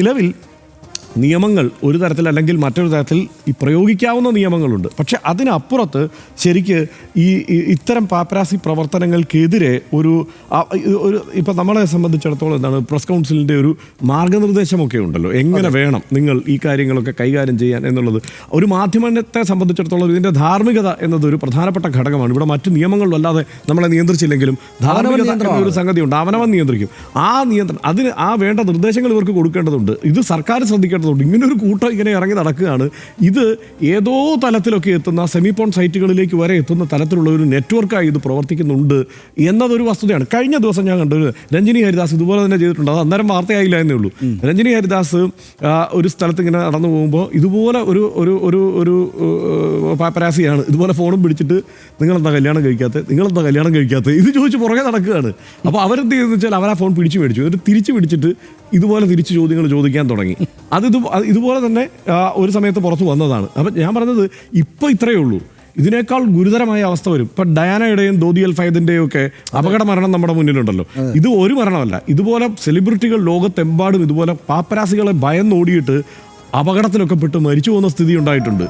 നിലവിൽ നിയമങ്ങൾ ഒരു തരത്തിൽ അല്ലെങ്കിൽ മറ്റൊരു തരത്തിൽ ഈ പ്രയോഗിക്കാവുന്ന നിയമങ്ങളുണ്ട്. പക്ഷെ അതിനപ്പുറത്ത് ശരിക്ക് ഇത്തരം പാപ്പരാസി പ്രവർത്തനങ്ങൾക്കെതിരെ ഒരു ഇപ്പം നമ്മളെ സംബന്ധിച്ചിടത്തോളം എന്താണ് പ്രസ് കൗൺസിലിൻ്റെ ഒരു മാർഗനിർദ്ദേശമൊക്കെ ഉണ്ടല്ലോ, എങ്ങനെ വേണം നിങ്ങൾ ഈ കാര്യങ്ങളൊക്കെ കൈകാര്യം ചെയ്യാൻ എന്നുള്ളത്. ഒരു മാധ്യമത്തെ സംബന്ധിച്ചിടത്തോളം ഇതിൻ്റെ ധാർമ്മികത എന്നതൊരു പ്രധാനപ്പെട്ട ഘടകമാണ്. ഇവിടെ മറ്റു നിയമങ്ങളിലല്ലാതെ നമ്മളെ നിയന്ത്രിച്ചില്ലെങ്കിലും ധാർമ്മികത എന്നൊരു സംഗതിയുണ്ട്. അവനവൻ നിയന്ത്രിക്കും. ആ നിയന്ത്രണം അതിന് വേണ്ട നിർദ്ദേശങ്ങൾ ഇവർക്ക് കൊടുക്കേണ്ടതുണ്ട്. ഇത് സർക്കാർ ശ്രദ്ധിക്കേണ്ടതുണ്ട്. ഇങ്ങനൊരു കൂട്ടം ഇങ്ങനെ ഇറങ്ങി നടക്കുകയാണ്. ഇത് ഏതോ തലത്തിലൊക്കെ എത്തുന്ന സെമിപോൺ സൈറ്റുകളിലേക്ക് വരെ എത്തുന്ന തലത്തിലുള്ള ഒരു നെറ്റ്വർക്കായി ഇത് പ്രവർത്തിക്കുന്നുണ്ട് എന്നതൊരു വസ്തുതയാണ്. കഴിഞ്ഞ ദിവസം ഞാൻ കണ്ടത് രഞ്ജിനി ഹരിദാസ് ഇതുപോലെ തന്നെ ചെയ്തിട്ടുണ്ട്. അത് അന്നേരം വാർത്തയായില്ല എന്നേ ഉള്ളൂ. രഞ്ജിനി ഹരിദാസ് ഒരു സ്ഥലത്ത് ഇങ്ങനെ നടന്നു പോകുമ്പോൾ ഇതുപോലെ ഒരു പാപ്പരാസിയാണ് ഇതുപോലെ ഫോണും പിടിച്ചിട്ട് നിങ്ങളെന്താ കല്യാണം കഴിക്കാത്തത് ഇത് ചോദിച്ച് പുറകെ നടക്കുകയാണ്. അപ്പോൾ അവരെന്ത് ചെയ്തെന്ന് വെച്ചാൽ അവർ ആ ഫോൺ പിടിച്ചു മേടിച്ചു, എന്നിട്ട് തിരിച്ചു പിടിച്ചിട്ട് ഇതുപോലെ തിരിച്ച് ചോദ്യങ്ങൾ ചോദിക്കാൻ തുടങ്ങി. ഇതുപോലെ തന്നെ ഒരു സമയത്ത് പുറത്തു വന്നതാണ്. അപ്പം ഞാൻ പറഞ്ഞത് ഇപ്പോൾ ഇത്രയേ ഉള്ളൂ. ഇതിനേക്കാൾ ഗുരുതരമായ അവസ്ഥ വരും. ഇപ്പം ഡയാനയുടെയും ദോദി അൽ ഫൈദിൻ്റെയും ഒക്കെ അപകട മരണം നമ്മുടെ മുന്നിലുണ്ടല്ലോ. ഇത് ഒരു മരണമല്ല. ഇതുപോലെ സെലിബ്രിറ്റികൾ ലോകത്തെമ്പാടും ഇതുപോലെ പാപ്പരാസികളെ ഭയന്നോടിയിട്ട് അപകടത്തിലൊക്കെ പെട്ട് മരിച്ചു പോകുന്ന സ്ഥിതി ഉണ്ടായിട്ടുണ്ട്.